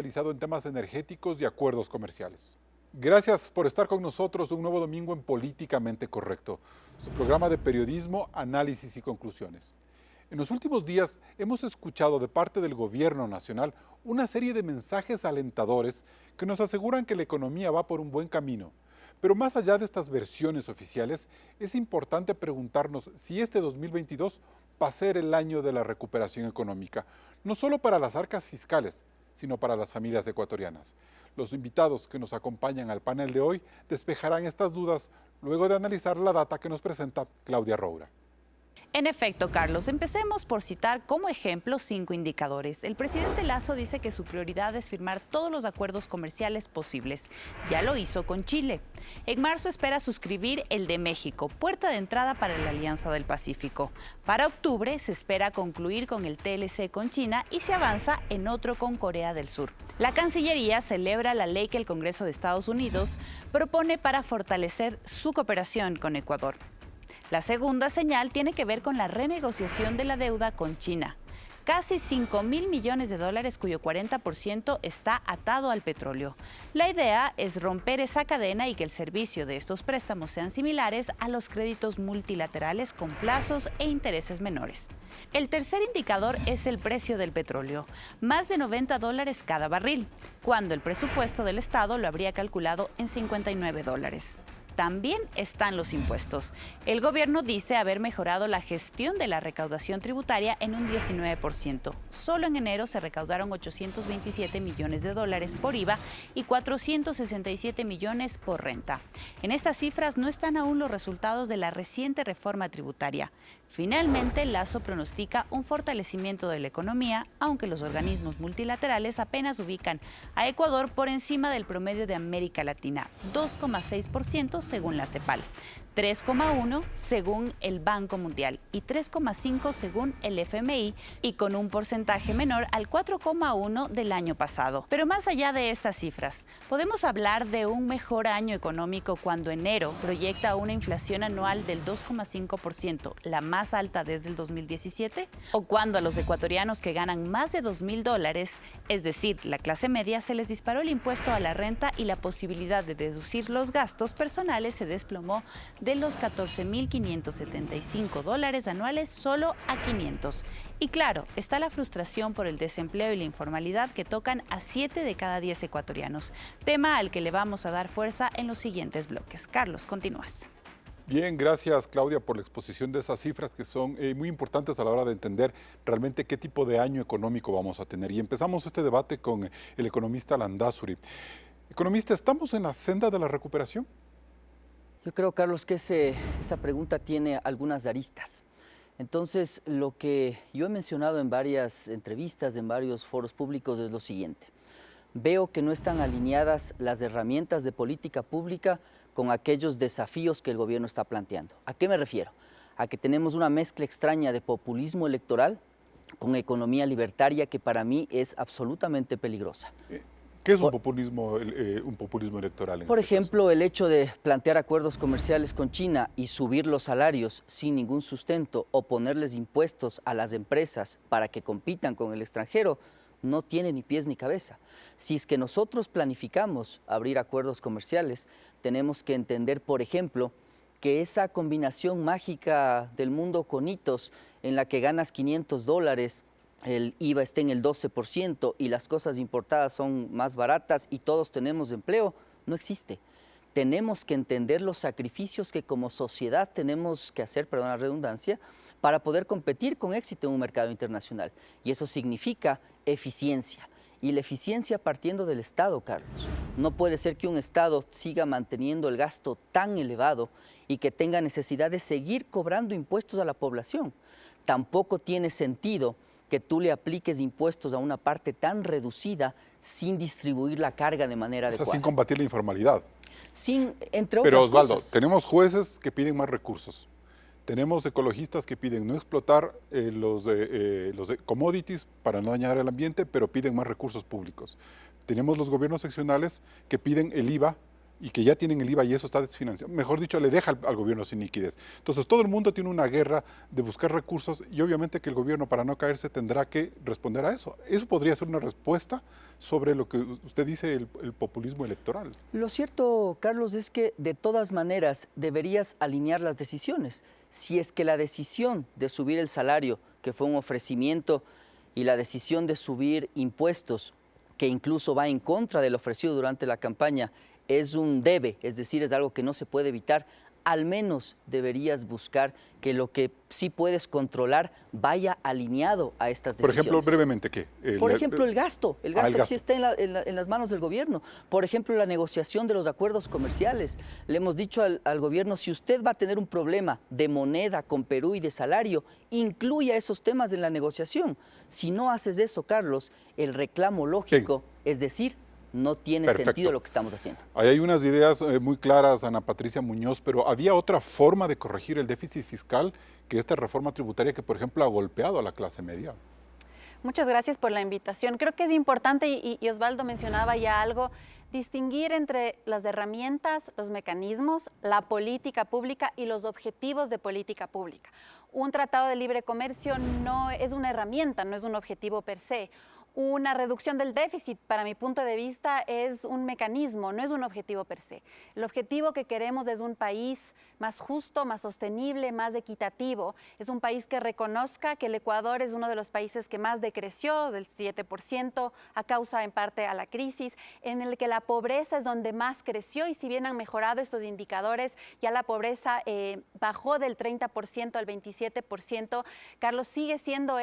especializado en temas energéticos y acuerdos comerciales. Gracias por estar con nosotros un nuevo domingo en Políticamente Correcto, su programa de periodismo, análisis y conclusiones. En los últimos días hemos escuchado de parte del gobierno nacional una serie de mensajes alentadores que nos aseguran que la economía va por un buen camino. Pero más allá de estas versiones oficiales, es importante preguntarnos si este 2022 va a ser el año de la recuperación económica, no solo para las arcas fiscales, sino para las familias ecuatorianas. Los invitados que nos acompañan al panel de hoy despejarán estas dudas luego de analizar la data que nos presenta Claudia Roura. En efecto, Carlos, empecemos por citar como ejemplo 5 indicadores. El presidente Lasso dice que su prioridad es firmar todos los acuerdos comerciales posibles. Ya lo hizo con Chile. En marzo espera suscribir el de México, puerta de entrada para la Alianza del Pacífico. Para octubre se espera concluir con el TLC con China y se avanza en otro con Corea del Sur. La Cancillería celebra la ley que el Congreso de Estados Unidos propone para fortalecer su cooperación con Ecuador. La segunda señal tiene que ver con la renegociación de la deuda con China. Casi $5.000 millones cuyo 40% está atado al petróleo. La idea es romper esa cadena y que el servicio de estos préstamos sean similares a los créditos multilaterales con plazos e intereses menores. El tercer indicador es el precio del petróleo, más de $90 cada barril, cuando el presupuesto del Estado lo habría calculado en $59. También están los impuestos. El gobierno dice haber mejorado la gestión de la recaudación tributaria en un 19%. Solo en enero se recaudaron $827 millones por IVA y 467 millones por renta. En estas cifras no están aún los resultados de la reciente reforma tributaria. Finalmente, Lasso pronostica un fortalecimiento de la economía, aunque los organismos multilaterales apenas ubican a Ecuador por encima del promedio de América Latina, 2,6% según la CEPAL, 3,1% según el Banco Mundial y 3,5% según el FMI, y con un porcentaje menor al 4,1% del año pasado. Pero más allá de estas cifras, ¿podemos hablar de un mejor año económico cuando enero proyecta una inflación anual del 2,5%, la más alta desde el 2017? ¿O cuando a los ecuatorianos que ganan más de $2.000, es decir, la clase media, se les disparó el impuesto a la renta y la posibilidad de deducir los gastos personales se desplomó de los $14.575 anuales solo a $500? Y claro, está la frustración por el desempleo y la informalidad que tocan a 7 de cada 10 ecuatorianos, tema al que le vamos a dar fuerza en los siguientes bloques. Carlos, continúas. Bien, gracias Claudia por la exposición de esas cifras que son muy importantes a la hora de entender realmente qué tipo de año económico vamos a tener. Y empezamos este debate con el economista Landázuri. Economista, ¿estamos en la senda de la recuperación? Yo creo, Carlos, que esa pregunta tiene algunas aristas. Entonces, lo que yo he mencionado en varias entrevistas, en varios foros públicos, es lo siguiente. Veo que no están alineadas las herramientas de política pública con aquellos desafíos que el gobierno está planteando. ¿A qué me refiero? A que tenemos una mezcla extraña de populismo electoral con economía libertaria que para mí es absolutamente peligrosa. ¿Qué es un populismo electoral? Por ejemplo, el hecho de plantear acuerdos comerciales con China y subir los salarios sin ningún sustento o ponerles impuestos a las empresas para que compitan con el extranjero no tiene ni pies ni cabeza. Si es que nosotros planificamos abrir acuerdos comerciales, tenemos que entender, por ejemplo, que esa combinación mágica del mundo con hitos en la que ganas $500, el IVA está en el 12% y las cosas importadas son más baratas y todos tenemos empleo, no existe. Tenemos que entender los sacrificios que como sociedad tenemos que hacer, perdón la redundancia, para poder competir con éxito en un mercado internacional. Y eso significa eficiencia. Y la eficiencia partiendo del Estado, Carlos. No puede ser que un Estado siga manteniendo el gasto tan elevado y que tenga necesidad de seguir cobrando impuestos a la población. Tampoco tiene sentido que tú le apliques impuestos a una parte tan reducida sin distribuir la carga de manera adecuada. Sin combatir la informalidad. Entre otras Pero Osvaldo, cosas. tenemos jueces que piden más recursos. Tenemos ecologistas que piden no explotar los commodities para no dañar el ambiente, pero piden más recursos públicos. Tenemos los gobiernos seccionales que piden el IVA y que ya tienen el IVA y eso está desfinanciado, mejor dicho, le deja al gobierno sin liquidez. Entonces todo el mundo tiene una guerra de buscar recursos y obviamente que el gobierno, para no caerse, tendrá que responder a eso. Eso podría ser una respuesta sobre lo que usted dice, el populismo electoral. Lo cierto, Carlos, es que de todas maneras deberías alinear las decisiones. Si es que la decisión de subir el salario, que fue un ofrecimiento, y la decisión de subir impuestos, que incluso va en contra del ofrecido durante la campaña, es un debe, es decir, es algo que no se puede evitar, al menos deberías buscar que lo que sí puedes controlar vaya alineado a estas decisiones. Por ejemplo, brevemente, ¿qué? Por ejemplo, el gasto el que gasto. sí está en las manos del gobierno. Por ejemplo, la negociación de los acuerdos comerciales. Le hemos dicho al gobierno, si usted va a tener un problema de moneda con Perú y de salario, incluya esos temas en la negociación. Si no haces eso, Carlos, el reclamo lógico, es decir, no tiene sentido lo que estamos haciendo. Ahí hay unas ideas muy claras, Ana Patricia Muñoz, pero ¿había otra forma de corregir el déficit fiscal que esta reforma tributaria que, por ejemplo, ha golpeado a la clase media? Muchas gracias por la invitación. Creo que es importante, y Osvaldo mencionaba ya algo, distinguir entre las herramientas, los mecanismos, la política pública y los objetivos de política pública. Un tratado de libre comercio no es una herramienta, no es un objetivo per se. Una reducción del déficit, para mi punto de vista, es un mecanismo, no es un objetivo per se. El objetivo que queremos es un país más justo, más sostenible, más equitativo. Es un país que reconozca que el Ecuador es uno de los países que más decreció, del 7%, a causa en parte a la crisis, en el que la pobreza es donde más creció y si bien han mejorado estos indicadores, ya la pobreza bajó del 30% al 27%. Carlos, sigue siendo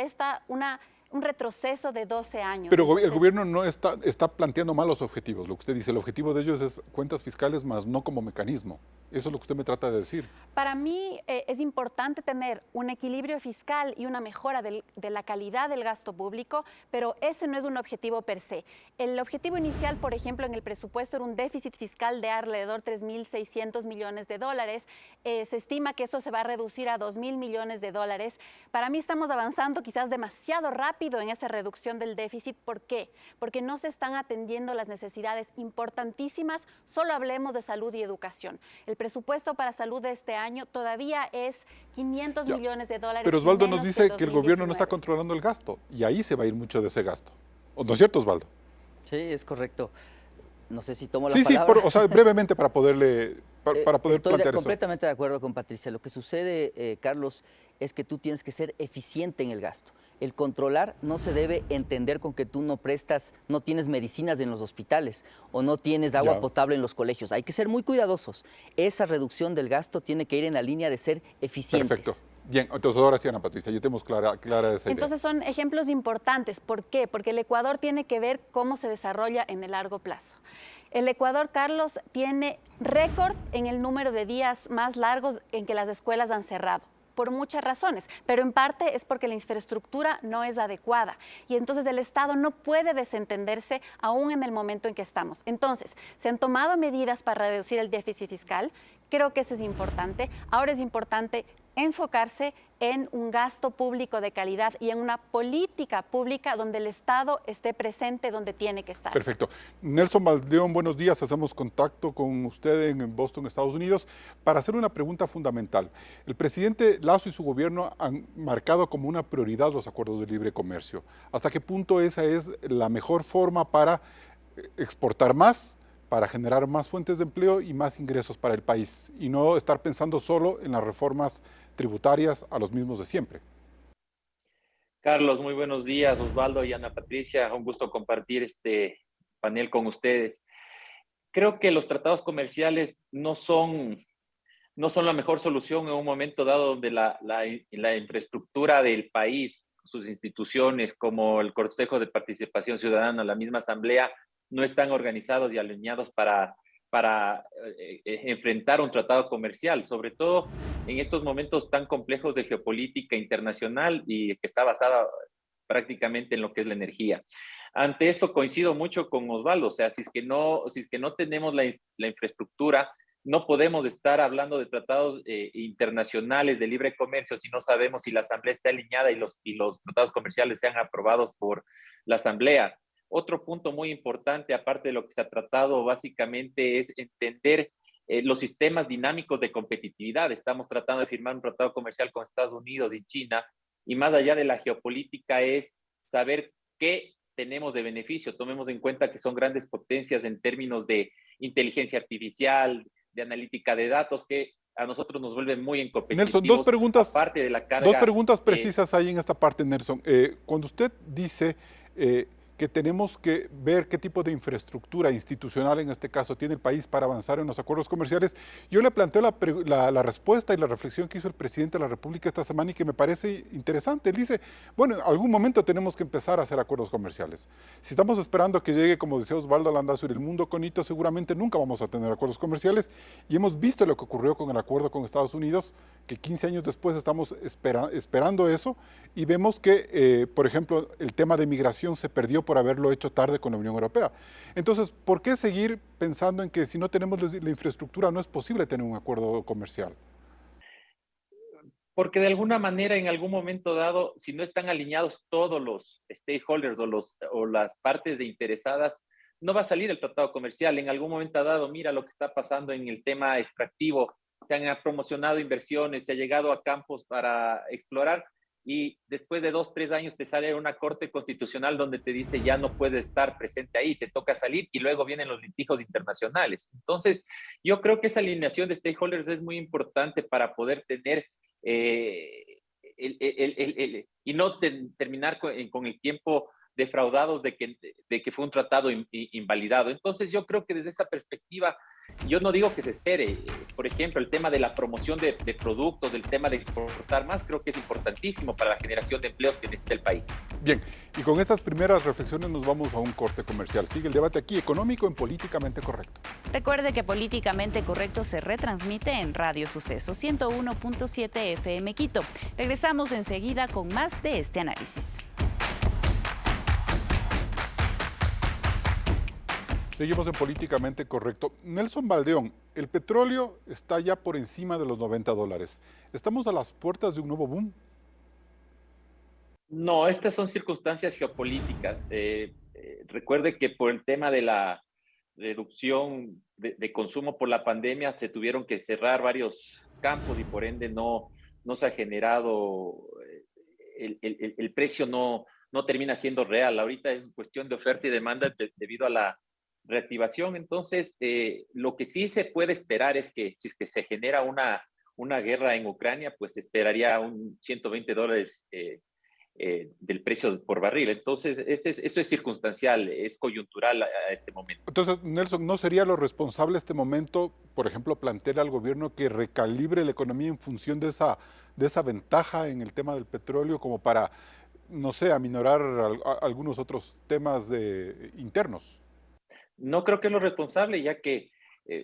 un retroceso de 12 años. Pero entonces, el gobierno no está planteando mal los objetivos. Lo que usted dice, el objetivo de ellos es cuentas fiscales, más no como mecanismo. Eso es lo que usted me trata de decir. Para mí es importante tener un equilibrio fiscal y una mejora de la calidad del gasto público, pero ese no es un objetivo per se. El objetivo inicial, por ejemplo, en el presupuesto era un déficit fiscal de alrededor de 3.600 millones de dólares. Se estima que eso se va a reducir a 2.000 millones de dólares. Para mí estamos avanzando quizás demasiado rápido en esa reducción del déficit. ¿Por qué? Porque no se están atendiendo las necesidades importantísimas. Solo hablemos de salud y educación. El presupuesto para salud de este año todavía es 500 millones de dólares. Pero Osvaldo nos dice que el gobierno no está controlando el gasto y ahí se va a ir mucho de ese gasto. ¿No es cierto, Osvaldo? Sí, es correcto. No sé si tomo la Sí, palabra. o sea, brevemente para poder plantear eso. Completamente de acuerdo con Patricia. Lo que sucede, Carlos, es que tú tienes que ser eficiente en el gasto. El controlar no se debe entender con que tú no tienes medicinas en los hospitales o no tienes agua potable en los colegios. Hay que ser muy cuidadosos. Esa reducción del gasto tiene que ir en la línea de ser eficientes. Perfecto. Bien, entonces ahora sí, Ana Patricia, ya tenemos clara esa idea. Entonces son ejemplos importantes. ¿Por qué? Porque el Ecuador tiene que ver cómo se desarrolla en el largo plazo. El Ecuador, Carlos, tiene récord en el número de días más largos en que las escuelas han cerrado, por muchas razones, pero en parte es porque la infraestructura no es adecuada y entonces el Estado no puede desentenderse aún en el momento en que estamos. Entonces, se han tomado medidas para reducir el déficit fiscal, creo que eso es importante. Ahora es importante enfocarse en un gasto público de calidad y en una política pública donde el Estado esté presente donde tiene que estar. Perfecto. Nelson Valdeón, buenos días. Hacemos contacto con usted en Boston, Estados Unidos, para hacer una pregunta fundamental. El presidente Lasso y su gobierno han marcado como una prioridad los acuerdos de libre comercio. ¿Hasta qué punto esa es la mejor forma para exportar más, para generar más fuentes de empleo y más ingresos para el país y no estar pensando solo en las reformas tributarias a los mismos de siempre? Carlos, muy buenos días. Osvaldo y Ana Patricia, un gusto compartir este panel con ustedes. Creo que los tratados comerciales no son la mejor solución en un momento dado donde la infraestructura del país, sus instituciones como el Consejo de Participación Ciudadana, la misma Asamblea, no están organizados y alineados para enfrentar un tratado comercial, sobre todo en estos momentos tan complejos de geopolítica internacional y que está basada prácticamente en lo que es la energía. Ante eso coincido mucho con Osvaldo, o sea, si es que no tenemos la infraestructura, no podemos estar hablando de tratados internacionales de libre comercio si no sabemos si la Asamblea está alineada y los tratados comerciales sean aprobados por la Asamblea. otro punto muy importante, aparte de lo que se ha tratado básicamente, es entender los sistemas dinámicos de competitividad. Estamos tratando de firmar un tratado comercial con Estados Unidos y China, y más allá de la geopolítica es saber qué tenemos de beneficio. Tomemos en cuenta que son grandes potencias en términos de inteligencia artificial, de analítica de datos, que a nosotros nos vuelven muy competitivos. Nelson, aparte de la carga, dos preguntas precisas ahí en esta parte, Nelson. Cuando usted dice que tenemos que ver qué tipo de infraestructura institucional, en este caso, tiene el país para avanzar en los acuerdos comerciales, yo le planteo la respuesta y la reflexión que hizo el presidente de la República esta semana y que me parece interesante. Él dice, bueno, en algún momento tenemos que empezar a hacer acuerdos comerciales. Si estamos esperando que llegue, como decía Osvaldo Landazuri, el mundo con hitos, seguramente nunca vamos a tener acuerdos comerciales, y hemos visto lo que ocurrió con el acuerdo con Estados Unidos, que 15 años después estamos esperando eso, y vemos que, por ejemplo, el tema de migración se perdió por haberlo hecho tarde con la Unión Europea. Entonces, ¿por qué seguir pensando en que si no tenemos la infraestructura no es posible tener un acuerdo comercial? Porque de alguna manera, en algún momento dado, si no están alineados todos los stakeholders o las partes interesadas, no va a salir el tratado comercial. En algún momento dado, mira lo que está pasando en el tema extractivo, se han promocionado inversiones, se ha llegado a campos para explorar, y después de 2, 3 años te sale una corte constitucional donde te dice ya no puedes estar presente ahí, te toca salir, y luego vienen los litigios internacionales. Entonces, yo creo que esa alineación de stakeholders es muy importante para poder tener y no terminar con el tiempo defraudados de que fue un tratado invalidado. Entonces, yo creo que desde esa perspectiva, yo no digo que se espere. Por ejemplo, el tema de la promoción de productos, el tema de exportar más, creo que es importantísimo para la generación de empleos que necesita el país. Bien, y con estas primeras reflexiones nos vamos a un corte comercial. Sigue el debate aquí, económico en Políticamente Correcto. Recuerde que Políticamente Correcto se retransmite en Radio Suceso 101.7 FM Quito. Regresamos enseguida con más de este análisis. Seguimos en Políticamente Correcto. Nelson Baldeón, el petróleo está ya por encima de los $90. ¿Estamos a las puertas de un nuevo boom? No, estas son circunstancias geopolíticas. Recuerde que por el tema de la reducción de consumo por la pandemia se tuvieron que cerrar varios campos y por ende no se ha generado, el precio no termina siendo real. Ahorita es cuestión de oferta y demanda debido a la reactivación. Entonces, lo que sí se puede esperar es que si es que se genera una guerra en Ucrania, pues se esperaría un $120 del precio por barril. Entonces, eso es circunstancial, es coyuntural a este momento. Entonces, Nelson, ¿no sería lo responsable este momento, por ejemplo, plantear al gobierno que recalibre la economía en función de esa ventaja en el tema del petróleo como para, no sé, aminorar algunos otros temas internos? No creo que es lo responsable, ya que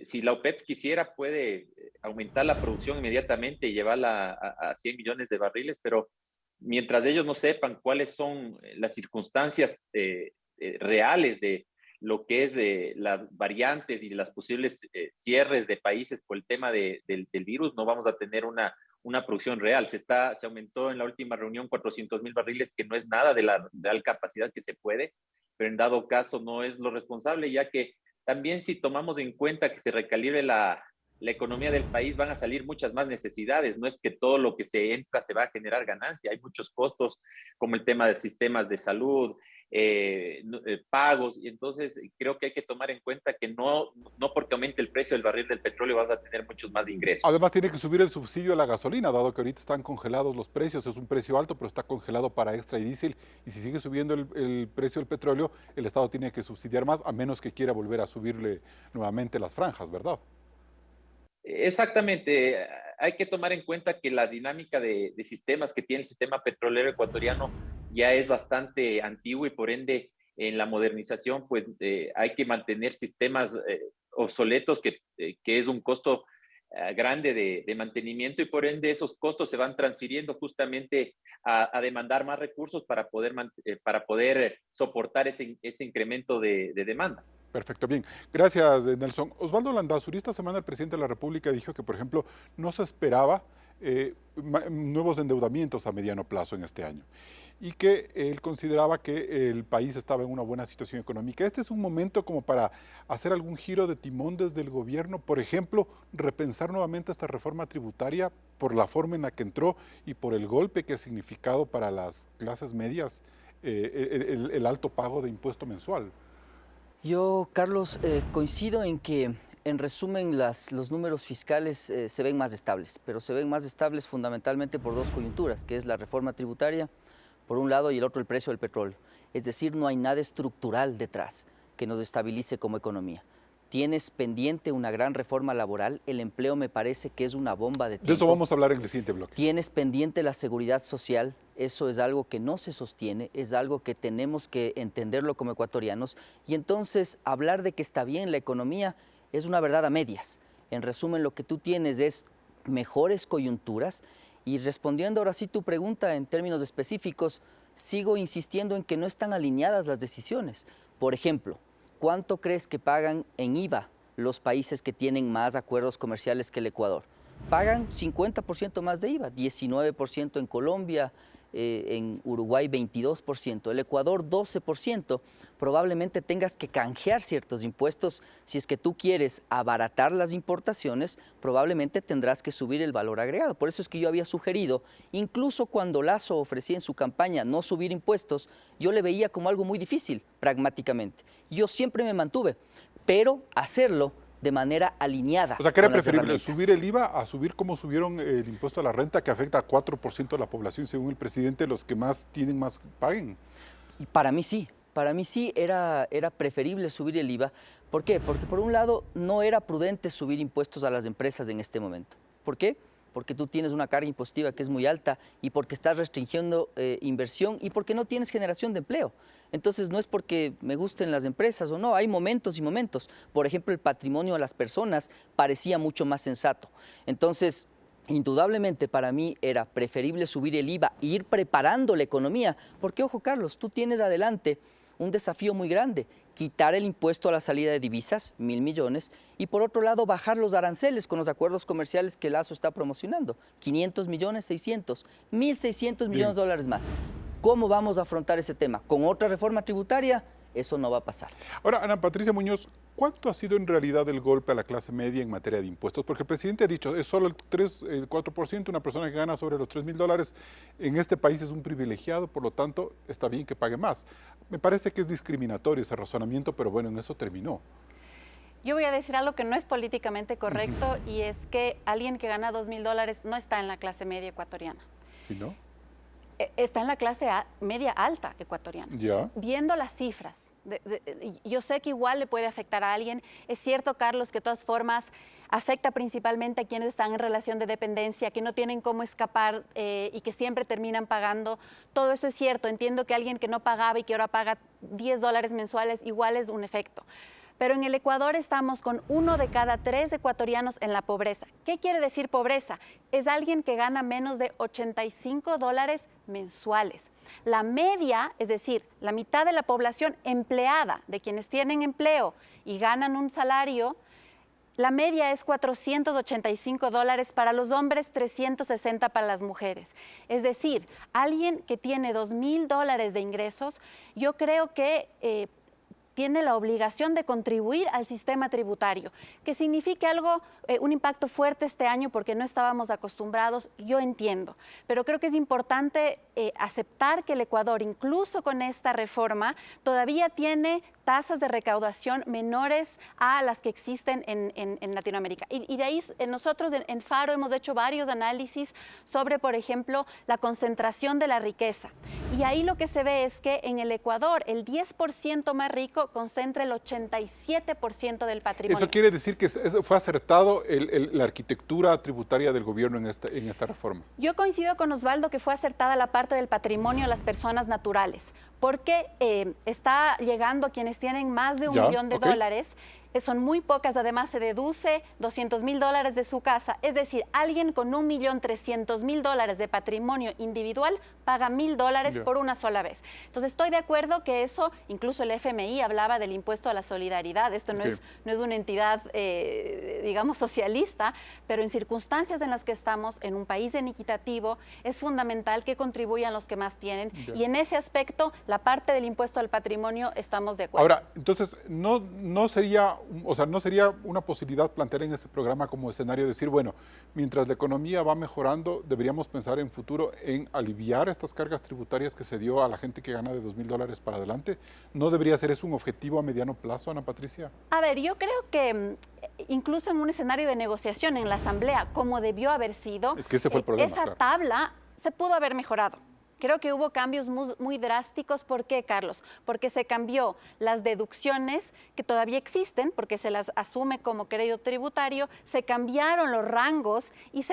si la OPEP quisiera, puede aumentar la producción inmediatamente y llevarla a 100 millones de barriles, pero mientras ellos no sepan cuáles son las circunstancias reales de lo que es las variantes y las posibles cierres de países por el tema del virus, no vamos a tener una producción real. Se aumentó en la última reunión 400,000 barriles, que no es nada de la real capacidad que se puede, pero en dado caso no es lo responsable, ya que también si tomamos en cuenta que se recalibre la economía del país, van a salir muchas más necesidades. No es que todo lo que se entra se va a generar ganancia. Hay muchos costos, como el tema de sistemas de salud, pagos, y entonces creo que hay que tomar en cuenta que no porque aumente el precio del barril del petróleo vas a tener muchos más ingresos. Además tiene que subir el subsidio a la gasolina, dado que ahorita están congelados los precios, es un precio alto, pero está congelado para extra y diésel, y si sigue subiendo el precio del petróleo, el Estado tiene que subsidiar más, a menos que quiera volver a subirle nuevamente las franjas, ¿verdad? Exactamente, hay que tomar en cuenta que la dinámica de sistemas que tiene el sistema petrolero ecuatoriano ya es bastante antiguo, y por ende en la modernización pues hay que mantener sistemas obsoletos que es un costo grande de mantenimiento, y por ende esos costos se van transfiriendo justamente a demandar más recursos para poder soportar ese incremento de demanda. Perfecto, bien. Gracias, Nelson. Osvaldo Landazuri, esta semana el presidente de la República dijo que, por ejemplo, no se esperaba nuevos endeudamientos a mediano plazo en este año. y que él consideraba que el país estaba en una buena situación económica. Este es un momento como para hacer algún giro de timón desde el gobierno, por ejemplo, repensar nuevamente esta reforma tributaria por la forma en la que entró y por el golpe que ha significado para las clases medias el alto pago de impuesto mensual. Yo, Carlos, coincido en que, en resumen, los números fiscales se ven más estables, pero se ven más estables fundamentalmente por dos coyunturas, que es la reforma tributaria, por un lado, y el otro, el precio del petróleo. Es decir, no hay nada estructural detrás que nos estabilice como economía. Tienes pendiente una gran reforma laboral, el empleo me parece que es una bomba de tiempo. De eso vamos a hablar en el siguiente bloque. Tienes pendiente la seguridad social, eso es algo que no se sostiene, es algo que tenemos que entenderlo como ecuatorianos, y entonces hablar de que está bien la economía es una verdad a medias. En resumen, lo que tú tienes es mejores coyunturas, y respondiendo ahora sí tu pregunta en términos específicos, sigo insistiendo en que no están alineadas las decisiones. Por ejemplo, ¿cuánto crees que pagan en IVA los países que tienen más acuerdos comerciales que el Ecuador? Pagan 50% más de IVA, 19% en Colombia, en Uruguay 22%, el Ecuador 12%. Probablemente tengas que canjear ciertos impuestos. Si es que tú quieres abaratar las importaciones, probablemente tendrás que subir el valor agregado. Por eso es que yo había sugerido, incluso cuando Lasso ofrecía en su campaña no subir impuestos, yo le veía como algo muy difícil, pragmáticamente. Yo siempre me mantuve, pero hacerlo de manera alineada. O sea, ¿qué era preferible, subir el IVA a subir como subieron el impuesto a la renta, que afecta a 4% de la población, según el presidente, los que más tienen más paguen? Y para mí sí era preferible subir el IVA. ¿Por qué? Porque por un lado no era prudente subir impuestos a las empresas en este momento. ¿Por qué? Porque tú tienes una carga impositiva que es muy alta y porque estás restringiendo inversión y porque no tienes generación de empleo. Entonces no es porque me gusten las empresas o no, hay momentos y momentos. Por ejemplo, el patrimonio de las personas parecía mucho más sensato. Entonces, indudablemente para mí era preferible subir el IVA e ir preparando la economía, porque ojo Carlos, tú tienes adelante un desafío muy grande, quitar el impuesto a la salida de divisas, 1.000 millones, y por otro lado bajar los aranceles con los acuerdos comerciales que Lasso está promocionando, 500 millones, 600, 1.600 millones de dólares más. ¿Cómo vamos a afrontar ese tema? ¿Con otra reforma tributaria? Eso no va a pasar. Ahora, Ana Patricia Muñoz, ¿cuánto ha sido en realidad el golpe a la clase media en materia de impuestos? Porque el presidente ha dicho, es solo el 4%, una persona que gana sobre los $3.000 en este país es un privilegiado, por lo tanto, está bien que pague más. Me parece que es discriminatorio ese razonamiento, pero bueno, en eso terminó. Yo voy a decir algo que no es políticamente correcto y es que alguien que gana $2.000 no está en la clase media ecuatoriana. ¿Sí, no? Está en la clase media alta ecuatoriana. Ya. Viendo las cifras, yo sé que igual le puede afectar a alguien. Es cierto, Carlos, que de todas formas afecta principalmente a quienes están en relación de dependencia, que no tienen cómo escapar y que siempre terminan pagando. Todo eso es cierto. Entiendo que alguien que no pagaba y que ahora paga $10 mensuales, igual es un efecto. Pero en el Ecuador estamos con 1 de cada 3 ecuatorianos en la pobreza. ¿Qué quiere decir pobreza? Es alguien que gana menos de $85 mensuales. La media, es decir, la mitad de la población empleada, de quienes tienen empleo y ganan un salario, la media es $485 para los hombres, 360 para las mujeres. Es decir, alguien que tiene $2.000 de ingresos, yo creo que tiene la obligación de contribuir al sistema tributario, que signifique algo, un impacto fuerte este año porque no estábamos acostumbrados, yo entiendo, pero creo que es importante aceptar que el Ecuador, incluso con esta reforma, todavía tiene tasas de recaudación menores a las que existen en Latinoamérica. Y de ahí nosotros en Faro hemos hecho varios análisis sobre, por ejemplo, la concentración de la riqueza. Y ahí lo que se ve es que en el Ecuador el 10% más rico concentra el 87% del patrimonio. Eso quiere decir que fue acertado la arquitectura tributaria del gobierno en esta reforma. Yo coincido con Osvaldo que fue acertada la parte del patrimonio a las personas naturales, porque está llegando a quienes tienen más de $1 millón. son muy pocas, además se deduce $200,000 de su casa, es decir, alguien con $1,300,000 de patrimonio individual paga $1,000 por una sola vez. Entonces estoy de acuerdo que eso, incluso el FMI hablaba del impuesto a la solidaridad, esto no es una entidad, digamos, socialista, pero en circunstancias en las que estamos, en un país inequitativo, es fundamental que contribuyan los que más tienen, y en ese aspecto, la parte del impuesto al patrimonio, estamos de acuerdo. Ahora, entonces, no sería una posibilidad plantear en este programa como escenario decir, bueno, mientras la economía va mejorando, deberíamos pensar en futuro en aliviar estas cargas tributarias que se dio a la gente que gana de $2,000 para adelante. ¿No debería ser eso un objetivo a mediano plazo, Ana Patricia? A ver, yo creo que incluso en un escenario de negociación en la Asamblea, como debió haber sido, es que ese fue el problema, esa tabla se pudo haber mejorado. Creo que hubo cambios muy drásticos. ¿Por qué, Carlos? Porque se cambió las deducciones que todavía existen, porque se las asume como crédito tributario, se cambiaron los rangos y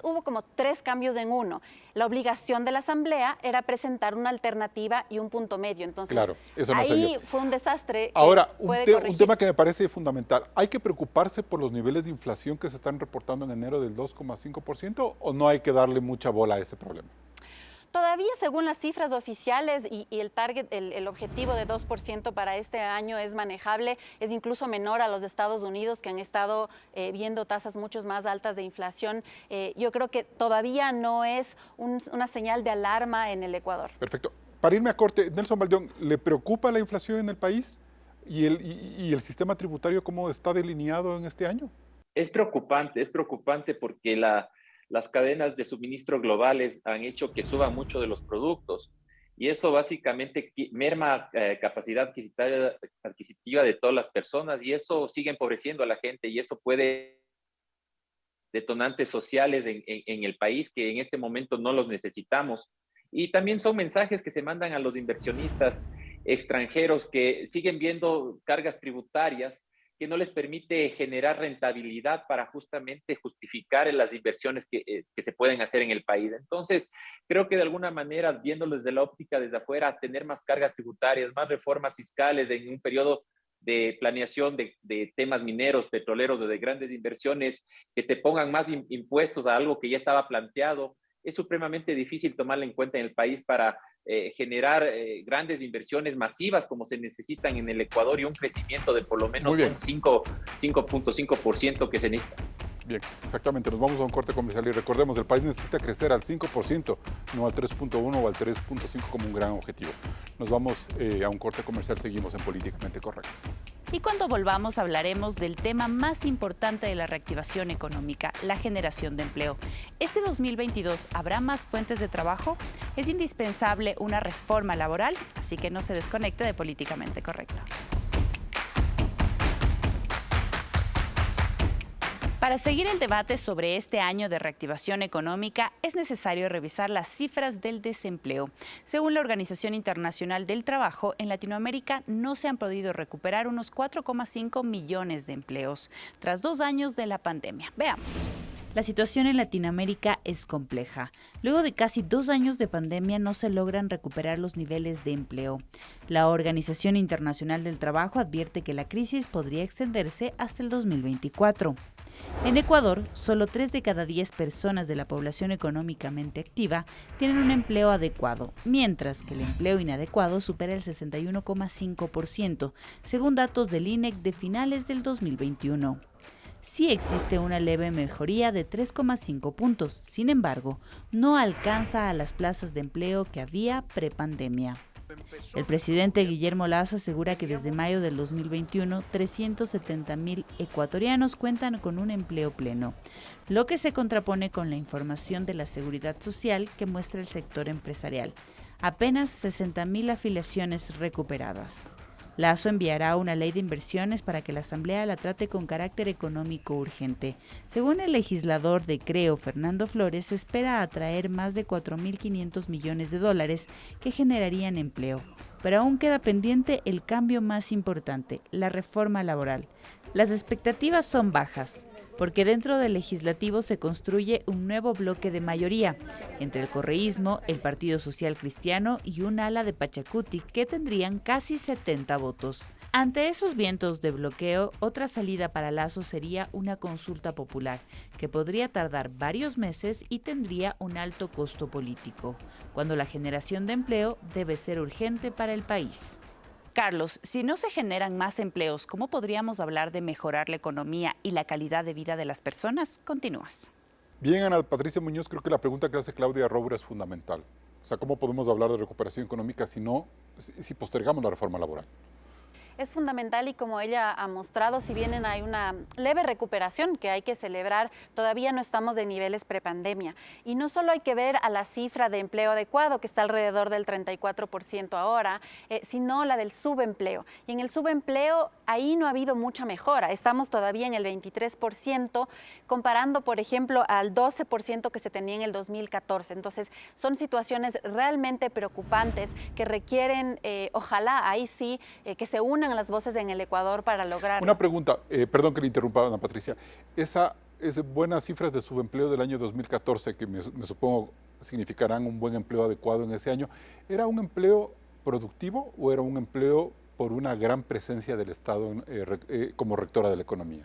hubo como 3 cambios en uno. La obligación de la Asamblea era presentar una alternativa y un punto medio. Entonces, claro, eso no ahí fue un desastre. Ahora, un tema que me parece fundamental, ¿hay que preocuparse por los niveles de inflación que se están reportando en enero del 2,5% o no hay que darle mucha bola a ese problema? Todavía, según las cifras oficiales y el target, el objetivo de 2% para este año es manejable, es incluso menor a los Estados Unidos, que han estado viendo tasas mucho más altas de inflación. Yo creo que todavía no es una señal de alarma en el Ecuador. Perfecto. Para irme a corte, Nelson Baldeón, ¿le preocupa la inflación en el país y el sistema tributario cómo está delineado en este año? Es preocupante porque las cadenas de suministro globales han hecho que suban mucho de los productos, y eso básicamente merma capacidad adquisitiva de todas las personas, y eso sigue empobreciendo a la gente, y eso puede detonantes sociales en el país que en este momento no los necesitamos. Y también son mensajes que se mandan a los inversionistas extranjeros que siguen viendo cargas tributarias que no les permite generar rentabilidad para justamente justificar las inversiones que se pueden hacer en el país. Entonces, creo que de alguna manera, viéndolo desde la óptica desde afuera, tener más cargas tributarias, más reformas fiscales en un periodo de planeación de temas mineros, petroleros o de grandes inversiones, que te pongan más impuestos a algo que ya estaba planteado, es supremamente difícil tomarlo en cuenta en el país para generar grandes inversiones masivas como se necesitan en el Ecuador y un crecimiento de por lo menos un 5.5% que se necesita. Bien, exactamente. Nos vamos a un corte comercial y recordemos, el país necesita crecer al 5%, no al 3.1 o al 3.5 como un gran objetivo. Nos vamos a un corte comercial, seguimos en Políticamente Correcto. Y cuando volvamos hablaremos del tema más importante de la reactivación económica, la generación de empleo. ¿Este 2022 habrá más fuentes de trabajo? Es indispensable una reforma laboral, así que no se desconecte de Políticamente Correcto. Para seguir el debate sobre este año de reactivación económica, es necesario revisar las cifras del desempleo. Según la Organización Internacional del Trabajo, en Latinoamérica no se han podido recuperar unos 4,5 millones de empleos tras 2 años de la pandemia. Veamos. La situación en Latinoamérica es compleja. Luego de casi 2 años de pandemia no se logran recuperar los niveles de empleo. La Organización Internacional del Trabajo advierte que la crisis podría extenderse hasta el 2024. En Ecuador, solo 3 de cada 10 personas de la población económicamente activa tienen un empleo adecuado, mientras que el empleo inadecuado supera el 61,5%, según datos del INEC de finales del 2021. Sí existe una leve mejoría de 3,5 puntos, sin embargo, no alcanza a las plazas de empleo que había prepandemia. El presidente Guillermo Lasso asegura que desde mayo del 2021, 370,000 ecuatorianos cuentan con un empleo pleno, lo que se contrapone con la información de la Seguridad Social que muestra el sector empresarial. Apenas 60,000 afiliaciones recuperadas. Lasso enviará una ley de inversiones para que la Asamblea la trate con carácter económico urgente. Según el legislador de Creo, Fernando Flores, se espera atraer más de 4.500 millones de dólares que generarían empleo. Pero aún queda pendiente el cambio más importante, la reforma laboral. Las expectativas son bajas, porque dentro del legislativo se construye un nuevo bloque de mayoría, entre el correísmo, el Partido Social Cristiano y un ala de Pachacuti que tendrían casi 70 votos. Ante esos vientos de bloqueo, otra salida para Lasso sería una consulta popular, que podría tardar varios meses y tendría un alto costo político, cuando la generación de empleo debe ser urgente para el país. Carlos, si no se generan más empleos, ¿cómo podríamos hablar de mejorar la economía y la calidad de vida de las personas? Continúas. Bien, Ana Patricia Muñoz, creo que la pregunta que hace Claudia Robra es fundamental. O sea, ¿cómo podemos hablar de recuperación económica si postergamos la reforma laboral? Es fundamental y como ella ha mostrado, si bien hay una leve recuperación que hay que celebrar, todavía no estamos de niveles prepandemia. Y no solo hay que ver a la cifra de empleo adecuado, que está alrededor del 34% ahora, sino la del subempleo. Y en el subempleo ahí no ha habido mucha mejora. Estamos todavía en el 23%, comparando, por ejemplo, al 12% que se tenía en el 2014. Entonces, son situaciones realmente preocupantes que requieren, ojalá, ahí sí, que se unan las voces en el Ecuador para lograrlo. Una pregunta, perdón que le interrumpa, Ana Patricia. Esas buenas cifras de subempleo del año 2014, que me supongo significarán un buen empleo adecuado en ese año, ¿era un empleo productivo o era un empleo por una gran presencia del Estado como rectora de la economía?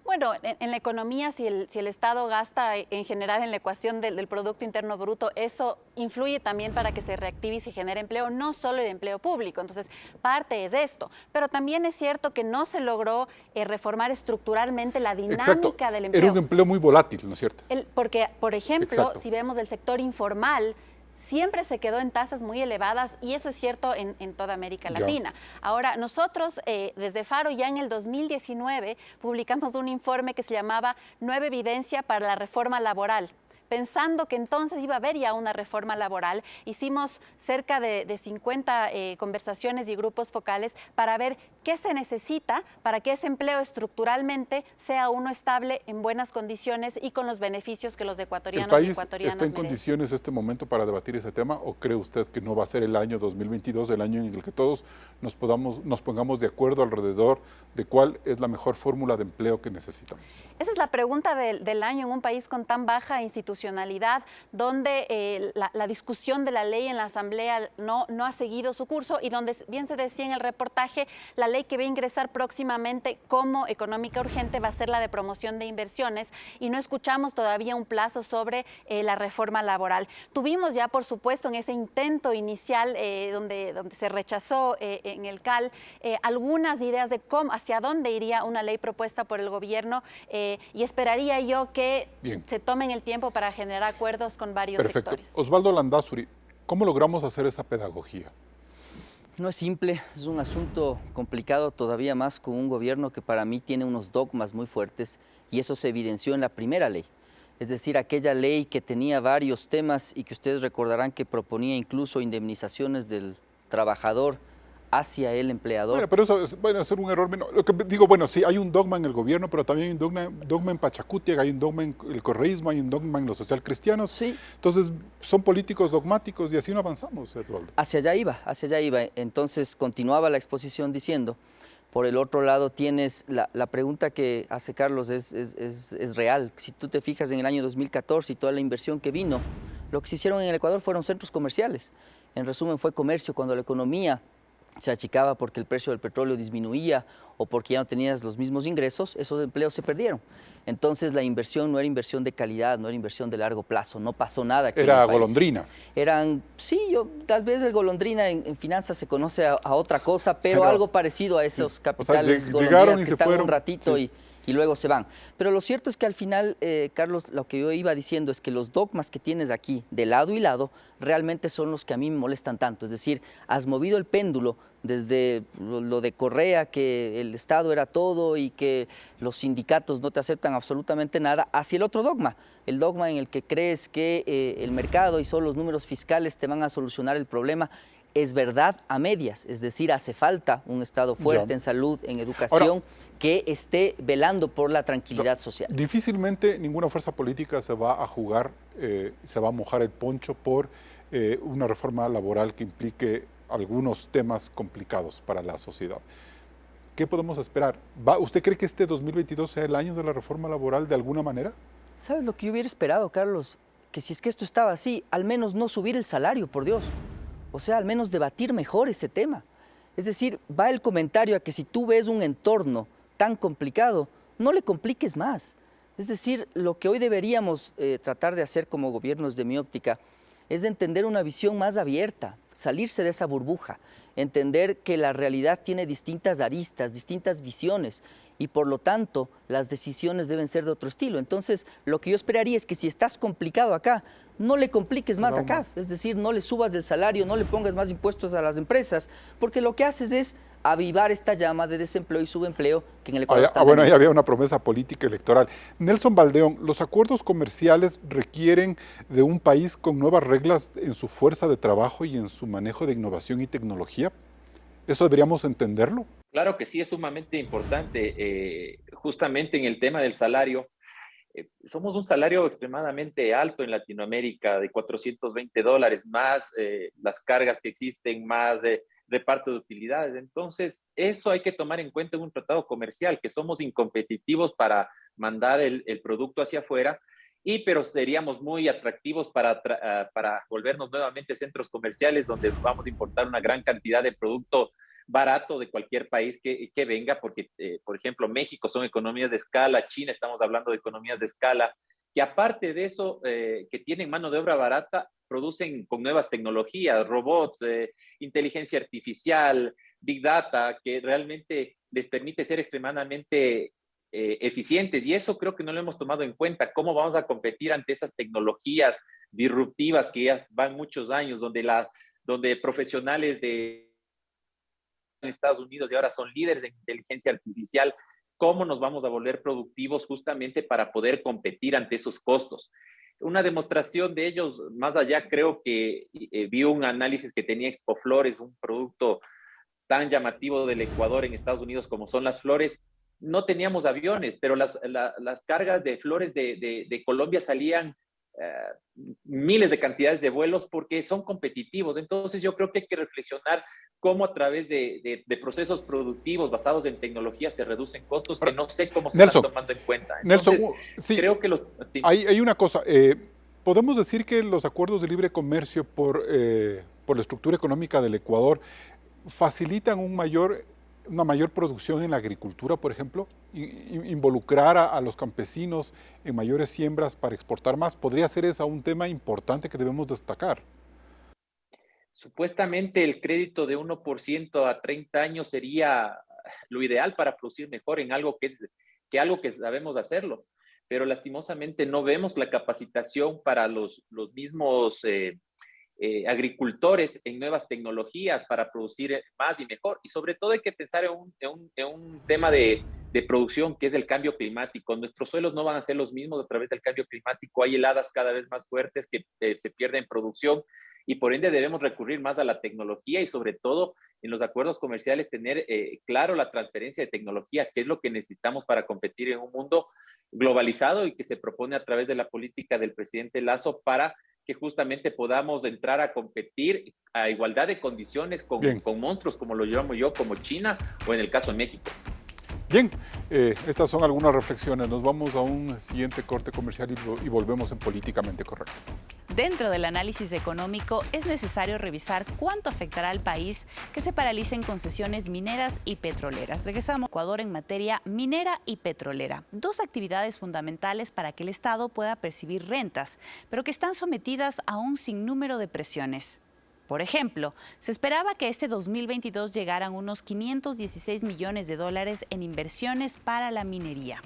Bueno, en la economía, si el Estado gasta en general en la ecuación del Producto Interno Bruto, eso influye también para que se reactive y se genere empleo, no solo el empleo público. Entonces, parte es esto. Pero también es cierto que no se logró reformar estructuralmente la dinámica del empleo. Era un empleo muy volátil, ¿no es cierto? Porque, por ejemplo, Exacto. si vemos el sector informal, siempre se quedó en tasas muy elevadas y eso es cierto en toda América Latina. Ahora, nosotros desde Faro ya en el 2019 publicamos un informe que se llamaba Nueva Evidencia para la Reforma Laboral. Pensando que entonces iba a haber ya una reforma laboral, hicimos cerca de 50 conversaciones y grupos focales para ver qué se necesita para que ese empleo estructuralmente sea uno estable, en buenas condiciones y con los beneficios que los ecuatorianos y ecuatorianas ¿El país está en merecen. condiciones este momento para debatir ese tema o cree usted que no va a ser el año 2022 el año en el que todos nos pongamos de acuerdo alrededor de cuál es la mejor fórmula de empleo que necesitamos? Esa es la pregunta del año en un país con tan baja institucionalidad, donde la discusión de la ley en la Asamblea no ha seguido su curso y donde bien se decía en el reportaje, la ley que va a ingresar próximamente como económica urgente va a ser la de promoción de inversiones y no escuchamos todavía un plazo sobre la reforma laboral. Tuvimos ya, por supuesto, en ese intento inicial donde se rechazó en el CAL algunas ideas de hacia dónde iría una ley propuesta por el gobierno y esperaría yo que se tomen el tiempo para generar acuerdos con varios sectores. Osvaldo Landázuri, ¿cómo logramos hacer esa pedagogía? No es simple, es un asunto complicado todavía más con un gobierno que para mí tiene unos dogmas muy fuertes y eso se evidenció en la primera ley. Es decir, aquella ley que tenía varios temas y que ustedes recordarán que proponía incluso indemnizaciones del trabajador hacia el empleador. Bueno, pero eso es ser un error menor. Lo que digo, bueno, sí, hay un dogma en el gobierno, pero también hay un dogma en Pachacútec, hay un dogma en el correísmo, hay un dogma en los socialcristianos. Sí. Entonces, son políticos dogmáticos y así no avanzamos, Eduardo. Hacia allá iba. Entonces, continuaba la exposición diciendo, por el otro lado tienes la pregunta que hace Carlos es real. Si tú te fijas en el año 2014 y toda la inversión que vino, lo que se hicieron en el Ecuador fueron centros comerciales. En resumen, fue comercio cuando la economía se achicaba porque el precio del petróleo disminuía o porque ya no tenías los mismos ingresos, esos empleos se perdieron. Entonces la inversión no era inversión de calidad, no era inversión de largo plazo, no pasó nada aquí. Era golondrina. Tal vez el golondrina en finanzas se conoce a otra cosa, pero algo parecido a esos capitales golondrinas que están un ratito y luego se van. Pero lo cierto es que al final, Carlos, lo que yo iba diciendo es que los dogmas que tienes aquí, de lado y lado, realmente son los que a mí me molestan tanto. Es decir, has movido el péndulo desde lo de Correa, que el Estado era todo y que los sindicatos no te aceptan absolutamente nada, hacia el otro dogma, el dogma en el que crees que el mercado y solo los números fiscales te van a solucionar el problema. Es verdad a medias, es decir, hace falta un Estado fuerte en salud, en educación, ahora, que esté velando por la tranquilidad social. Difícilmente ninguna fuerza política se va a jugar, se va a mojar el poncho por una reforma laboral que implique algunos temas complicados para la sociedad. ¿Qué podemos esperar? ¿Usted cree que este 2022 sea el año de la reforma laboral de alguna manera? ¿Sabes lo que yo hubiera esperado, Carlos? Que si es que esto estaba así, al menos no subir el salario, por Dios. O sea, al menos debatir mejor ese tema. Es decir, va el comentario a que si tú ves un entorno tan complicado, no le compliques más. Es decir, lo que hoy deberíamos tratar de hacer como gobiernos, de mi óptica, es de entender una visión más abierta, salirse de esa burbuja, entender que la realidad tiene distintas aristas, distintas visiones, y por lo tanto las decisiones deben ser de otro estilo. Entonces, lo que yo esperaría es que si estás complicado acá, no le compliques más acá. Es decir, no le subas el salario, no le pongas más impuestos a las empresas, porque lo que haces es avivar esta llama de desempleo y subempleo que en el Ecuador está. Bueno, ahí había una promesa política electoral. Nelson Baldeón, ¿los acuerdos comerciales requieren de un país con nuevas reglas en su fuerza de trabajo y en su manejo de innovación y tecnología? ¿Eso deberíamos entenderlo? Claro que sí, es sumamente importante. Justamente en el tema del salario, somos un salario extremadamente alto en Latinoamérica, de $420, más las cargas que existen, más reparto de utilidades. Entonces, eso hay que tomar en cuenta en un tratado comercial, que somos incompetitivos para mandar el producto hacia afuera, pero seríamos muy atractivos para volvernos nuevamente centros comerciales donde vamos a importar una gran cantidad de producto barato de cualquier país que venga, porque, por ejemplo, México son economías de escala, China estamos hablando de economías de escala, que aparte de eso, que tienen mano de obra barata, producen con nuevas tecnologías, robots, inteligencia artificial, big data, que realmente les permite ser extremadamente eficientes, y eso creo que no lo hemos tomado en cuenta. ¿Cómo vamos a competir ante esas tecnologías disruptivas que ya van muchos años, donde profesionales de Estados Unidos y ahora son líderes en inteligencia artificial? ¿Cómo nos vamos a volver productivos justamente para poder competir ante esos costos? Una demostración de ellos, más allá, creo que vi un análisis que tenía Expoflores, un producto tan llamativo del Ecuador en Estados Unidos como son las flores. No teníamos aviones, pero las cargas de flores de Colombia salían miles de cantidades de vuelos porque son competitivos. Entonces yo creo que hay que reflexionar cómo a través de procesos productivos basados en tecnología se reducen costos que no sé cómo se están tomando en cuenta. Entonces, Nelson, sí, creo que sí. Hay una cosa, podemos decir que los acuerdos de libre comercio por la estructura económica del Ecuador facilitan una mayor producción en la agricultura, por ejemplo, involucrar a los campesinos en mayores siembras para exportar más. ¿Podría ser ese un tema importante que debemos destacar? Supuestamente el crédito de 1% a 30 años sería lo ideal para producir mejor en algo que sabemos hacerlo, pero lastimosamente no vemos la capacitación para los mismos agricultores en nuevas tecnologías para producir más y mejor. Y sobre todo hay que pensar en un tema de producción que es el cambio climático. Nuestros suelos no van a ser los mismos a través del cambio climático. Hay heladas cada vez más fuertes que se pierden producción, y por ende debemos recurrir más a la tecnología y sobre todo en los acuerdos comerciales tener claro la transferencia de tecnología, que es lo que necesitamos para competir en un mundo globalizado y que se propone a través de la política del presidente Lasso para que justamente podamos entrar a competir a igualdad de condiciones con monstruos como lo llamo yo, como China o en el caso de México. Bien, estas son algunas reflexiones. Nos vamos a un siguiente corte comercial y volvemos en Políticamente Correcto. Dentro del análisis económico es necesario revisar cuánto afectará al país que se paralicen concesiones mineras y petroleras. Regresamos a Ecuador en materia minera y petrolera, dos actividades fundamentales para que el Estado pueda percibir rentas, pero que están sometidas a un sinnúmero de presiones. Por ejemplo, se esperaba que este 2022 llegaran unos $516 millones en inversiones para la minería.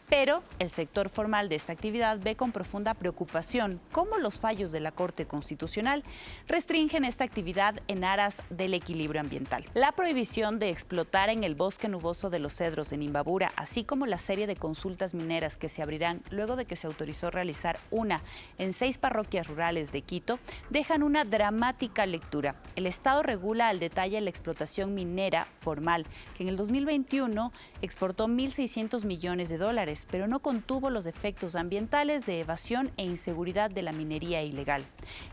Pero el sector formal de esta actividad ve con profunda preocupación cómo los fallos de la Corte Constitucional restringen esta actividad en aras del equilibrio ambiental. La prohibición de explotar en el bosque nuboso de los Cedros en Imbabura, así como la serie de consultas mineras que se abrirán luego de que se autorizó realizar una en 6 parroquias rurales de Quito, dejan una dramática lectura. El Estado regula al detalle la explotación minera formal, que en el 2021 exportó $1.600 millones dólares, pero no contuvo los efectos ambientales de evasión e inseguridad de la minería ilegal.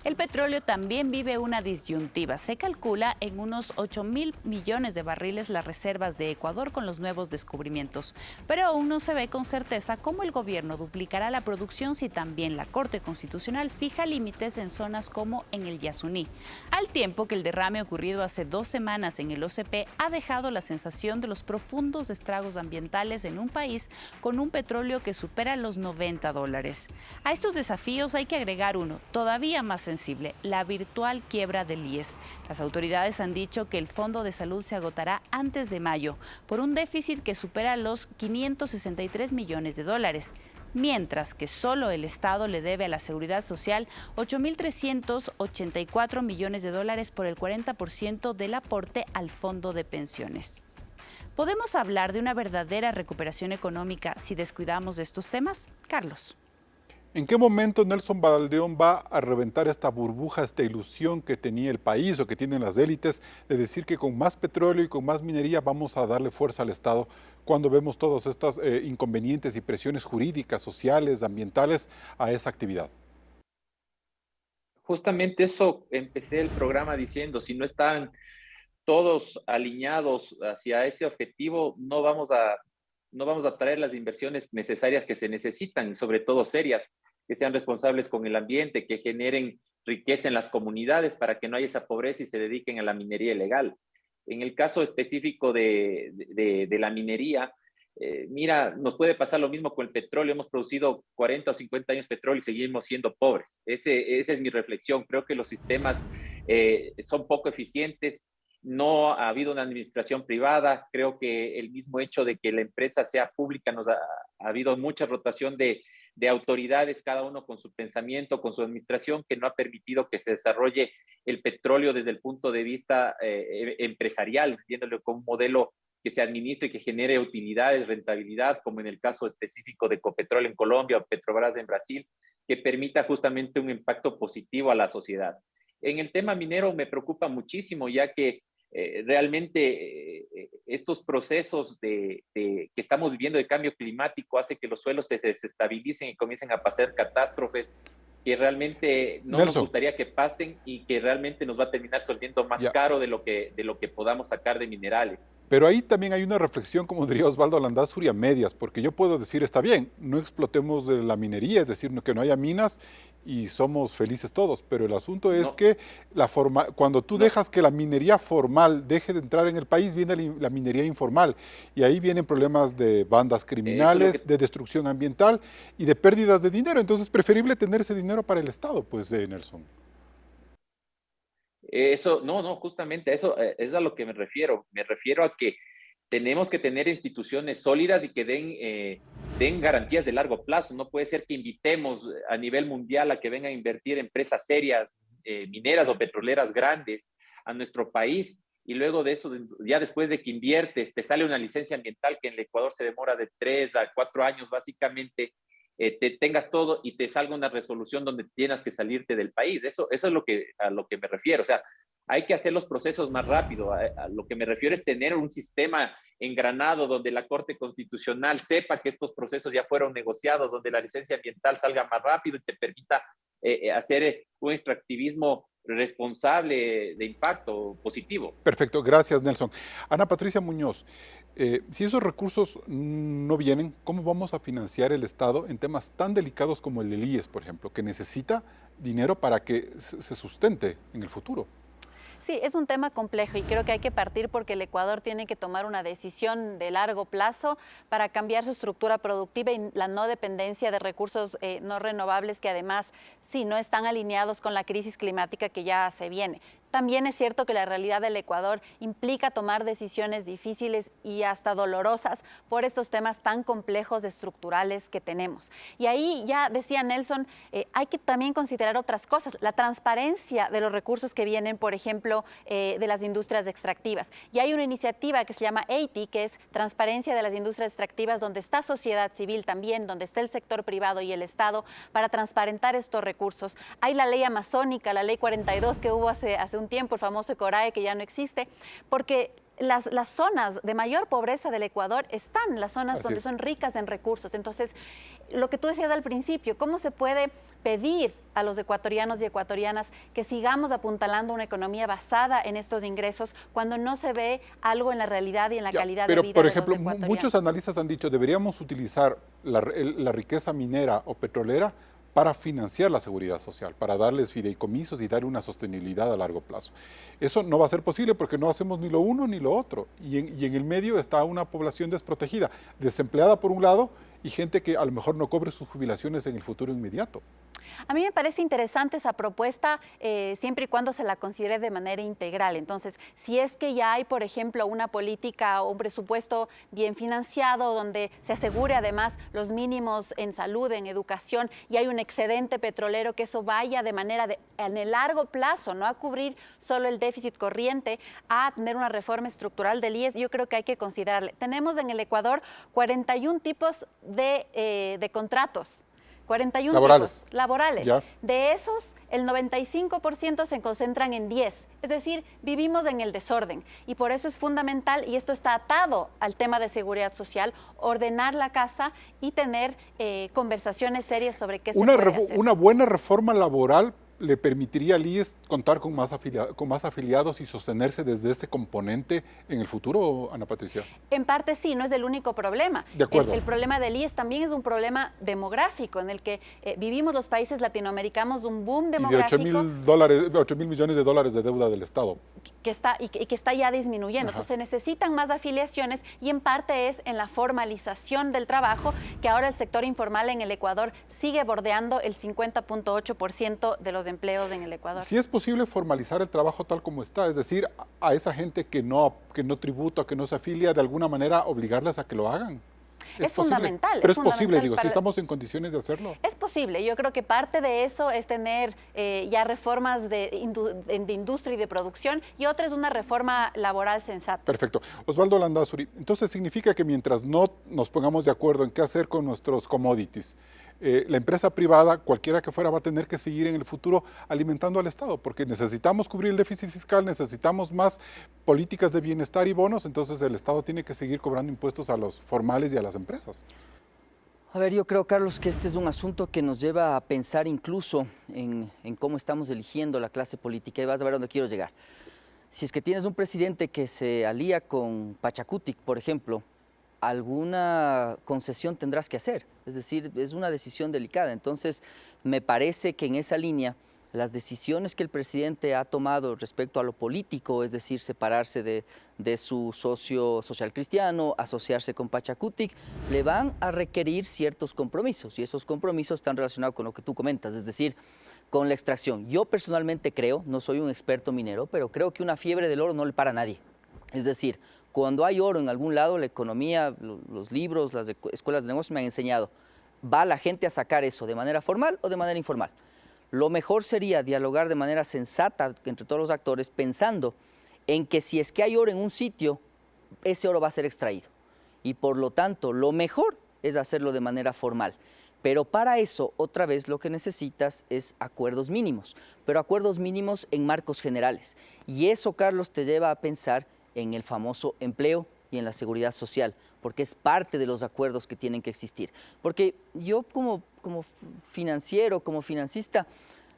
El petróleo también vive una disyuntiva. Se calcula en unos 8.000 millones de barriles las reservas de Ecuador con los nuevos descubrimientos, pero aún no se ve con certeza cómo el gobierno duplicará la producción si también la Corte Constitucional fija límites en zonas como en el Yasuní, al tiempo que el derrame ocurrido hace 2 semanas en el OCP ha dejado la sensación de los profundos estragos ambientales en un país con un petróleo que supera los $90. A estos desafíos hay que agregar uno todavía más sensible, la virtual quiebra del IES. Las autoridades han dicho que el Fondo de Salud se agotará antes de mayo por un déficit que supera los $563 millones, mientras que solo el Estado le debe a la Seguridad Social $8.384 millones por el 40% del aporte al fondo de pensiones. ¿Podemos hablar de una verdadera recuperación económica si descuidamos de estos temas? Carlos. ¿En qué momento Nelson Valdeón va a reventar esta burbuja, esta ilusión que tenía el país o que tienen las élites de decir que con más petróleo y con más minería vamos a darle fuerza al Estado cuando vemos todos estos inconvenientes y presiones jurídicas, sociales, ambientales a esa actividad? Justamente eso empecé el programa diciendo, si no están todos alineados hacia ese objetivo, no vamos a traer las inversiones necesarias que se necesitan y sobre todo serias, que sean responsables con el ambiente, que generen riqueza en las comunidades para que no haya esa pobreza y se dediquen a la minería ilegal. En el caso específico de la minería, mira, nos puede pasar lo mismo con el petróleo. Hemos producido 40 o 50 años petróleo y seguimos siendo pobres. Esa es mi reflexión. Creo que los sistemas son poco eficientes. No ha habido una administración privada. Creo que el mismo hecho de que la empresa sea pública ha habido mucha rotación de autoridades, cada uno con su pensamiento, con su administración, que no ha permitido que se desarrolle el petróleo desde el punto de vista empresarial, viéndolo como un modelo que se administre y que genere utilidades, rentabilidad, como en el caso específico de Ecopetrol en Colombia o Petrobras en Brasil, que permita justamente un impacto positivo a la sociedad. En el tema minero me preocupa muchísimo, ya que realmente estos procesos que estamos viviendo de cambio climático hace que los suelos se desestabilicen y comiencen a pasar catástrofes que realmente no nos gustaría que pasen y que realmente nos va a terminar saliendo más caro de lo que podamos sacar de minerales. Pero ahí también hay una reflexión, como diría Osvaldo Landazuri, a medias, porque yo puedo decir, está bien, no explotemos de la minería, es decir, que no haya minas y somos felices todos, pero el asunto es que cuando tú dejas que la minería formal deje de entrar en el país, viene la minería informal y ahí vienen problemas de bandas criminales, de destrucción ambiental y de pérdidas de dinero. Entonces es preferible tener ese dinero para el Estado, pues, Nelson. Eso, justamente eso es a lo que me refiero. Me refiero a que tenemos que tener instituciones sólidas y que den garantías de largo plazo. No puede ser que invitemos a nivel mundial a que vengan a invertir empresas serias, mineras o petroleras grandes a nuestro país y luego de eso, ya después de que inviertes, te sale una licencia ambiental que en el Ecuador se demora de 3 a 4 años básicamente, te tengas todo y te salga una resolución donde tienes que salirte del país. Eso es a lo que me refiero. O sea, hay que hacer los procesos más rápido. A lo que me refiero es tener un sistema engranado donde la Corte Constitucional sepa que estos procesos ya fueron negociados, donde la licencia ambiental salga más rápido y te permita hacer un extractivismo responsable de impacto positivo. Perfecto, gracias Nelson. Ana Patricia Muñoz, si esos recursos no vienen, ¿cómo vamos a financiar el Estado en temas tan delicados como el del IES, por ejemplo, que necesita dinero para que se sustente en el futuro? Sí, es un tema complejo y creo que hay que partir porque el Ecuador tiene que tomar una decisión de largo plazo para cambiar su estructura productiva y la no dependencia de recursos no renovables que además sí no están alineados con la crisis climática que ya se viene. También es cierto que la realidad del Ecuador implica tomar decisiones difíciles y hasta dolorosas por estos temas tan complejos estructurales que tenemos. Y ahí ya decía Nelson, hay que también considerar otras cosas, la transparencia de los recursos que vienen, por ejemplo, de las industrias extractivas. Y hay una iniciativa que se llama EITI, que es Transparencia de las Industrias Extractivas, donde está sociedad civil también, donde está el sector privado y el Estado para transparentar estos recursos. Hay la ley amazónica, la ley 42 que hubo hace un tiempo, el famoso CORAE que ya no existe, porque las zonas de mayor pobreza del Ecuador están las zonas Así donde es. son ricas en recursos. Entonces, lo que tú decías al principio, ¿cómo se puede pedir a los ecuatorianos y ecuatorianas que sigamos apuntalando una economía basada en estos ingresos cuando no se ve algo en la realidad y en la Ya, calidad pero, de vida por de ejemplo, los ecuatorianos? muchos analistas han dicho deberíamos utilizar la riqueza minera o petrolera para financiar la seguridad social, para darles fideicomisos y dar una sostenibilidad a largo plazo. Eso no va a ser posible porque no hacemos ni lo uno ni lo otro. Y en el medio está una población desprotegida, desempleada por un lado y gente que a lo mejor no cobre sus jubilaciones en el futuro inmediato. A mí me parece interesante esa propuesta siempre y cuando se la considere de manera integral. Entonces, si es que ya hay, por ejemplo, una política o un presupuesto bien financiado donde se asegure además los mínimos en salud, en educación y hay un excedente petrolero, que eso vaya de manera en el largo plazo, no a cubrir solo el déficit corriente, a tener una reforma estructural del IES, yo creo que hay que considerarle. Tenemos en el Ecuador 41 tipos de contratos. 41 Laborales. tipos laborales. Ya. De esos, el 95% se concentran en 10. Es decir, vivimos en el desorden. Y por eso es fundamental, y esto está atado al tema de seguridad social, ordenar la casa y tener conversaciones serias sobre qué se puede hacer. Una buena reforma laboral le permitiría al IES contar con más afiliados y sostenerse desde este componente en el futuro, Ana Patricia. En parte sí, no es el único problema. De acuerdo. El problema del IES también es un problema demográfico, en el que vivimos los países latinoamericanos un boom Y de demográfico 8.000 millones de dólares de deuda del Estado. que está ya disminuyendo. Ajá. Entonces se necesitan más afiliaciones y en parte es en la formalización del trabajo, que ahora el sector informal en el Ecuador sigue bordeando el 50.8% de los empleos en el Ecuador. Si es posible formalizar el trabajo tal como está, es decir, a esa gente que no tributa, que no se afilia, de alguna manera obligarlas a que lo hagan. Es posible. fundamental, Pero es es posible, fundamental digo, si para- estamos en condiciones de hacerlo. Es posible, yo creo que parte de eso es tener ya reformas de industria y de producción, y otra es una reforma laboral sensata. Perfecto. Osvaldo Landazuri, entonces significa que mientras no nos pongamos de acuerdo en qué hacer con nuestros commodities, la empresa privada, cualquiera que fuera, va a tener que seguir en el futuro alimentando al Estado, porque necesitamos cubrir el déficit fiscal, necesitamos más políticas de bienestar y bonos, entonces el Estado tiene que seguir cobrando impuestos a los formales y a las empresas. A ver, yo creo, Carlos, que este es un asunto que nos lleva a pensar incluso en cómo estamos eligiendo la clase política, y vas a ver a dónde quiero llegar. Si es que tienes un presidente que se alía con Pachacutic, por ejemplo, alguna concesión tendrás que hacer. Es decir, es una decisión delicada. Entonces, me parece que en esa línea, las decisiones que el presidente ha tomado respecto a lo político, es decir, separarse de su socio social cristiano, asociarse con Pachacutic, le van a requerir ciertos compromisos, y esos compromisos están relacionados con lo que tú comentas, es decir, con la extracción. Yo personalmente creo, no soy un experto minero, pero creo que una fiebre del oro no le para a nadie. Es decir, cuando hay oro en algún lado, la economía, los libros, las escuelas de negocios me han enseñado, va la gente a sacar eso de manera formal o de manera informal. Lo mejor sería dialogar de manera sensata entre todos los actores, pensando en que si es que hay oro en un sitio, ese oro va a ser extraído. Y por lo tanto, lo mejor es hacerlo de manera formal. Pero para eso, otra vez, lo que necesitas es acuerdos mínimos, pero acuerdos mínimos en marcos generales. Y eso, Carlos, te lleva a pensar en el famoso empleo y en la seguridad social, porque es parte de los acuerdos que tienen que existir. Porque yo como financiero, como financista,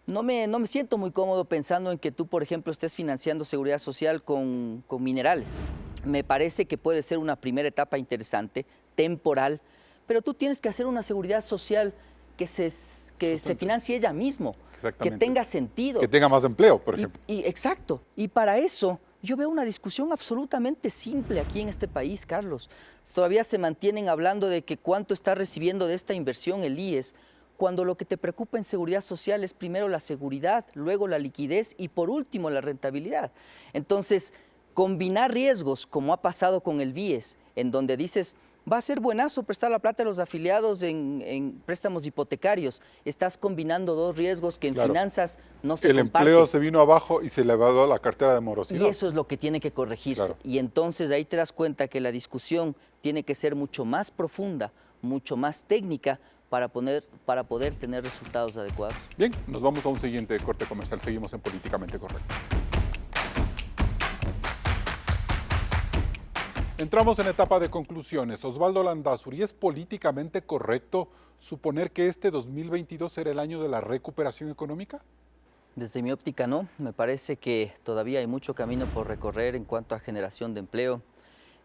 no me siento muy cómodo pensando en que tú, por ejemplo, estés financiando seguridad social con minerales. Me parece que puede ser una primera etapa interesante, temporal, pero tú tienes que hacer una seguridad social que se financie ella mismo, que Exactamente. tenga sentido. Que tenga más empleo, por ejemplo. Exacto. Y para eso yo veo una discusión absolutamente simple aquí en este país, Carlos. Todavía se mantienen hablando de que cuánto está recibiendo de esta inversión el IES, cuando lo que te preocupa en seguridad social es primero la seguridad, luego la liquidez y por último la rentabilidad. Entonces, combinar riesgos, como ha pasado con el BIES, en donde dices, va a ser buenazo prestar la plata a los afiliados en préstamos hipotecarios. Estás combinando dos riesgos que en Claro. finanzas no se El comparten. empleo se vino abajo y se le evaluó la cartera de morosidad. Y eso es lo que tiene que corregirse. Claro. Y entonces ahí te das cuenta que la discusión tiene que ser mucho más profunda, mucho más técnica para poder tener resultados adecuados. Bien, nos vamos a un siguiente corte comercial. Seguimos en Políticamente Correcto. Entramos en etapa de conclusiones. Osvaldo Landázuri, ¿es políticamente correcto suponer que este 2022 será el año de la recuperación económica? Desde mi óptica no, me parece que todavía hay mucho camino por recorrer en cuanto a generación de empleo,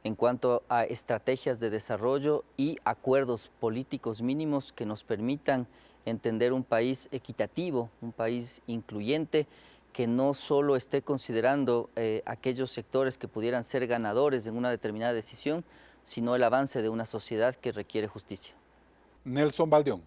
en cuanto a estrategias de desarrollo y acuerdos políticos mínimos que nos permitan entender un país equitativo, un país incluyente, que no solo esté considerando aquellos sectores que pudieran ser ganadores en una determinada decisión, sino el avance de una sociedad que requiere justicia. Nelson Baldión.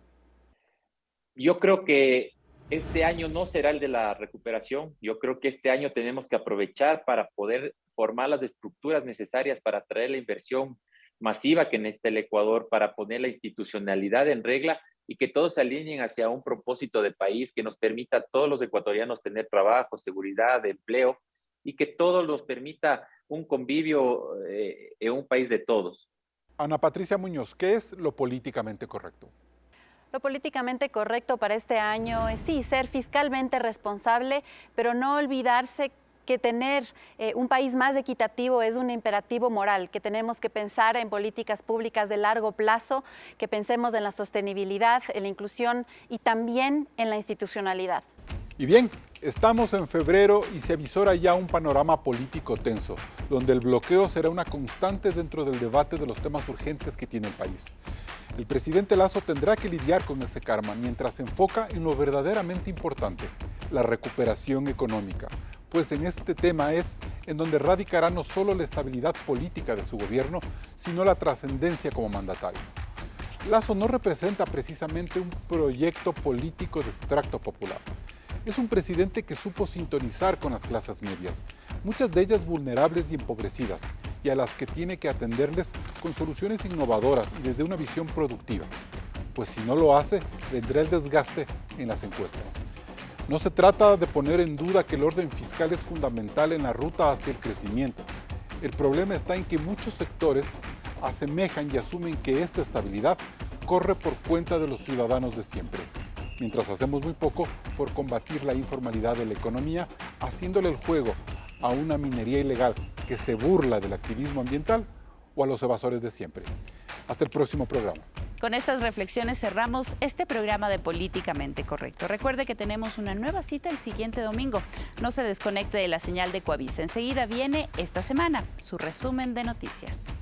Yo creo que este año no será el de la recuperación. Yo creo que este año tenemos que aprovechar para poder formar las estructuras necesarias para atraer la inversión masiva que necesita el Ecuador, para poner la institucionalidad en regla y que todos se alineen hacia un propósito de país que nos permita a todos los ecuatorianos tener trabajo, seguridad, empleo, y que todo nos permita un convivio en un país de todos. Ana Patricia Muñoz, ¿qué es lo políticamente correcto? Lo políticamente correcto para este año es sí, ser fiscalmente responsable, pero no olvidarse que tener un país más equitativo es un imperativo moral, que tenemos que pensar en políticas públicas de largo plazo, que pensemos en la sostenibilidad, en la inclusión y también en la institucionalidad. Y bien, estamos en febrero y se avisora ya un panorama político tenso, donde el bloqueo será una constante dentro del debate de los temas urgentes que tiene el país. El presidente Lasso tendrá que lidiar con ese karma mientras se enfoca en lo verdaderamente importante, la recuperación económica, pues en este tema es en donde radicará no solo la estabilidad política de su gobierno, sino la trascendencia como mandatario. Lasso no representa precisamente un proyecto político de extracto popular. Es un presidente que supo sintonizar con las clases medias, muchas de ellas vulnerables y empobrecidas, y a las que tiene que atenderles con soluciones innovadoras y desde una visión productiva. Pues si no lo hace, vendrá el desgaste en las encuestas. No se trata de poner en duda que el orden fiscal es fundamental en la ruta hacia el crecimiento. El problema está en que muchos sectores asemejan y asumen que esta estabilidad corre por cuenta de los ciudadanos de siempre, mientras hacemos muy poco por combatir la informalidad de la economía, haciéndole el juego a una minería ilegal que se burla del activismo ambiental o a los evasores de siempre. Hasta el próximo programa. Con estas reflexiones cerramos este programa de Políticamente Correcto. Recuerde que tenemos una nueva cita el siguiente domingo. No se desconecte de la señal de Coavisa. Enseguida viene esta semana su resumen de noticias.